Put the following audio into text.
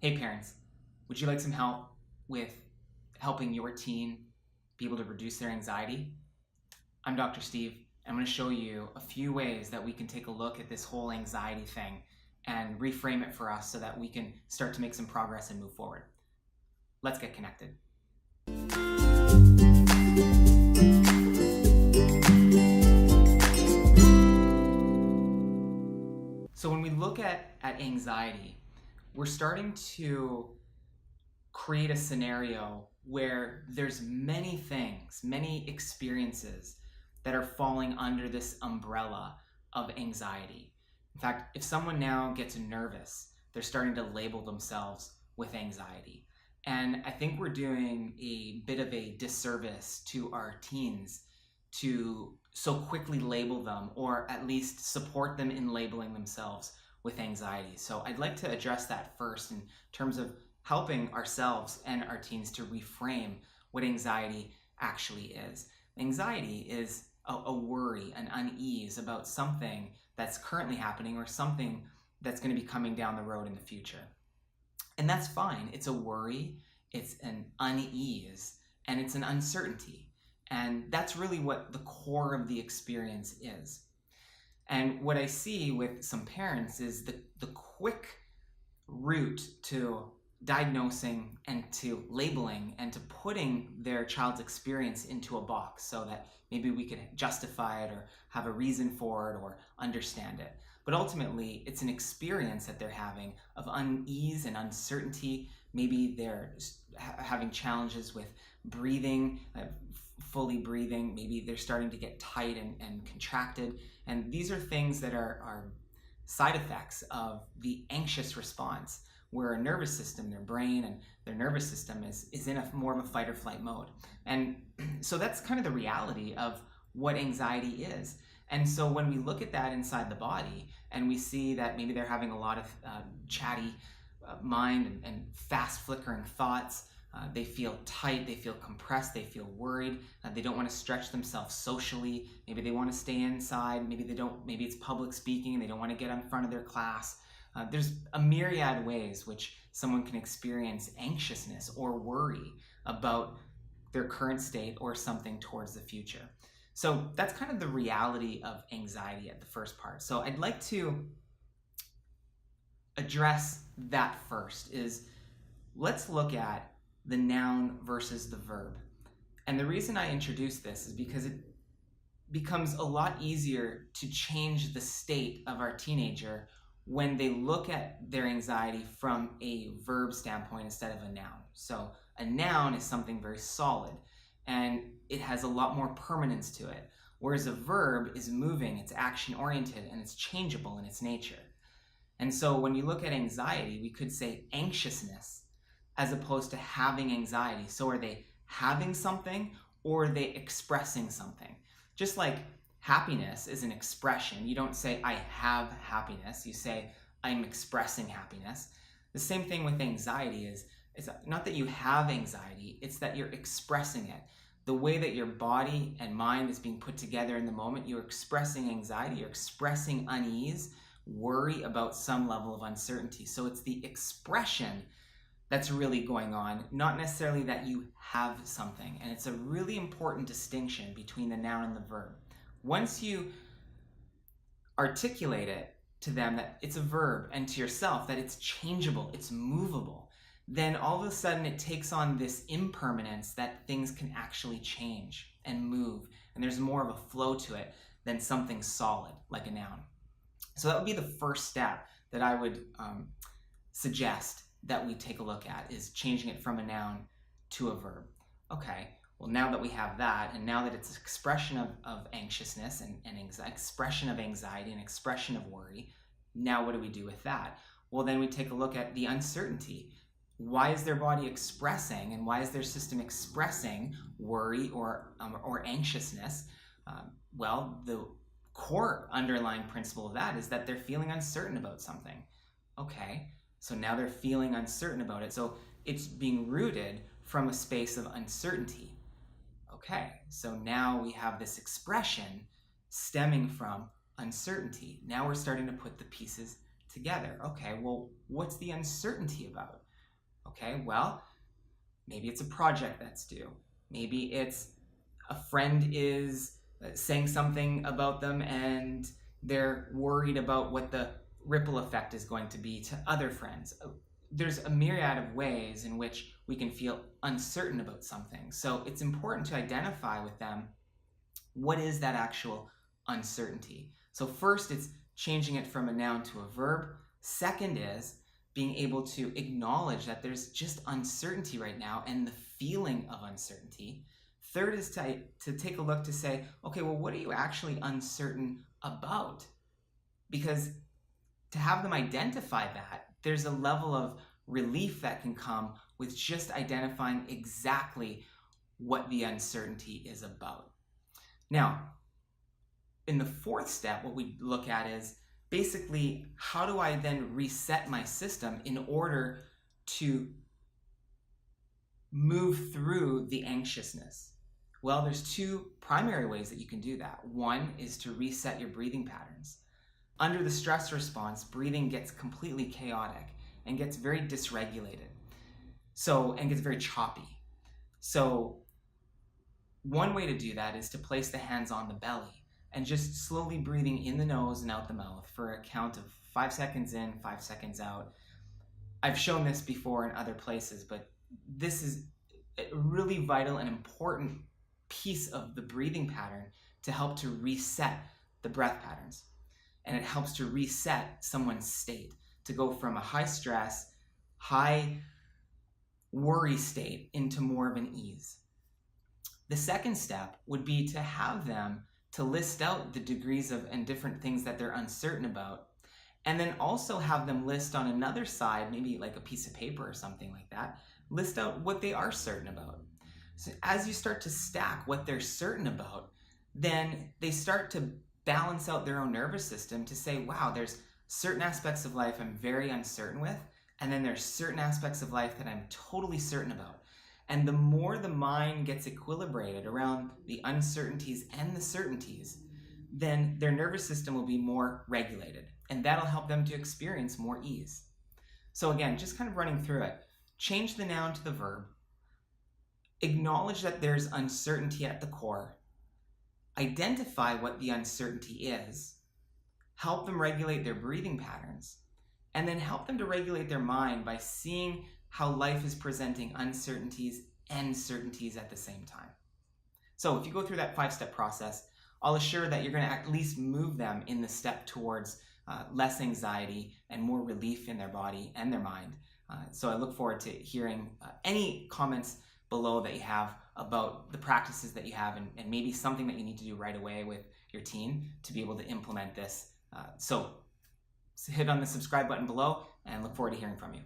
Hey parents, would you like some help with helping your teen be able to reduce their anxiety? I'm Dr. Steve. I'm going to show you a few ways that we can take a look at this whole anxiety thing and reframe it for us so that we can start to make some progress and move forward. Let's get connected. So when we look at anxiety, we're starting to create a scenario where there's many things, many experiences that are falling under this umbrella of anxiety. In fact, if someone now gets nervous, they're starting to label themselves with anxiety. And I think we're doing a bit of a disservice to our teens to so quickly label them, or at least support them in labeling themselves with anxiety. So I'd like to address that first in terms of helping ourselves and our teens to reframe what anxiety actually is. Anxiety is a worry, an unease about something that's currently happening or something that's going to be coming down the road in the future. And that's fine. It's a worry, it's an unease, and it's an uncertainty. And that's really what the core of the experience is. And what I see with some parents is the quick route to diagnosing and to labeling and to putting their child's experience into a box so that maybe we could justify it or have a reason for it or understand it. But ultimately, it's an experience that they're having of unease and uncertainty. Maybe they're having challenges with breathing, fully breathing. Maybe they're starting to get tight and contracted. And these are things that are side effects of the anxious response, where a nervous system, their brain and their nervous system is in a more of a fight or flight mode. And so that's kind of the reality of what anxiety is. And so when we look at that inside the body and we see that maybe they're having a lot of chatty mind and fast flickering thoughts, they feel tight, they feel compressed, they feel worried, they don't want to stretch themselves socially, maybe they want to stay inside, maybe it's public speaking, they don't want to get in front of their class. There's a myriad ways which someone can experience anxiousness or worry about their current state or something towards the future. So that's kind of the reality of anxiety at the first part. So I'd like to address that first. Let's look at the noun versus the verb. And the reason I introduce this is because it becomes a lot easier to change the state of our teenager when they look at their anxiety from a verb standpoint instead of a noun. So a noun is something very solid and it has a lot more permanence to it, whereas a verb is moving, it's action oriented, and it's changeable in its nature. And so when you look at anxiety, we could say anxiousness as opposed to having anxiety. So are they having something or are they expressing something? Just like happiness is an expression. You don't say, I have happiness. You say, I'm expressing happiness. The same thing with anxiety is, it's not that you have anxiety, it's that you're expressing it. The way that your body and mind is being put together in the moment, you're expressing anxiety, you're expressing unease, worry about some level of uncertainty. So it's the expression that's really going on, not necessarily that you have something. And it's a really important distinction between the noun and the verb. Once you articulate it to them that it's a verb and to yourself that it's changeable, it's movable, then all of a sudden it takes on this impermanence that things can actually change and move. And there's more of a flow to it than something solid like a noun. So that would be the first step that I would suggest that we take a look at, is changing it from a noun to a verb. Okay. Well, now that we have that, and now that it's an expression of anxiousness and expression of anxiety and expression of worry, now what do we do with that? Well, then we take a look at the uncertainty. Why is their body expressing and why is their system expressing worry or anxiousness? Well, the core underlying principle of that is that they're feeling uncertain about something. Okay, so now they're feeling uncertain about it. So it's being rooted from a space of uncertainty. Okay, so now we have this expression stemming from uncertainty. Now we're starting to put the pieces together. Okay, well, what's the uncertainty about? Okay, well, maybe it's a project that's due. Maybe it's a friend is saying something about them and they're worried about what the ripple effect is going to be to other friends. There's a myriad of ways in which we can feel uncertain about something. So it's important to identify with them what is that actual uncertainty. So first, it's changing it from a noun to a verb. Second is being able to acknowledge that there's just uncertainty right now and the feeling of uncertainty. Third is to take a look to say, okay, well, what are you actually uncertain about? Because to have them identify that, there's a level of relief that can come with just identifying exactly what the uncertainty is about. Now, in the fourth step, what we look at is basically how do I then reset my system in order to move through the anxiousness? Well, there's two primary ways that you can do that. One is to reset your breathing patterns. Under the stress response, breathing gets completely chaotic and gets very dysregulated. And gets very choppy. So one way to do that is to place the hands on the belly and just slowly breathing in the nose and out the mouth for a count of 5 seconds in, 5 seconds out. I've shown this before in other places, but this is a really vital and important piece of the breathing pattern to help to reset the breath patterns. And it helps to reset someone's state to go from a high stress, high worry state into more of an ease. The second step would be to have them to list out the degrees of and different things that they're uncertain about, and then also have them list on another side, maybe like a piece of paper or something like that, list out what they are certain about. So as you start to stack what they're certain about, then they start to balance out their own nervous system to say, wow, there's certain aspects of life I'm very uncertain with, and then there's certain aspects of life that I'm totally certain about. And the more the mind gets equilibrated around the uncertainties and the certainties, then their nervous system will be more regulated. And that'll help them to experience more ease. So again, just kind of running through it. Change the noun to the verb. Acknowledge that there's uncertainty at the core. Identify what the uncertainty is. Help them regulate their breathing patterns. And then help them to regulate their mind by seeing how life is presenting uncertainties and certainties at the same time. So if you go through that 5-step process, I'll assure that you're going to at least move them in the step towards less anxiety and more relief in their body and their mind. So I look forward to hearing any comments below that you have about the practices that you have and maybe something that you need to do right away with your teen to be able to implement this. So hit on the subscribe button below and look forward to hearing from you.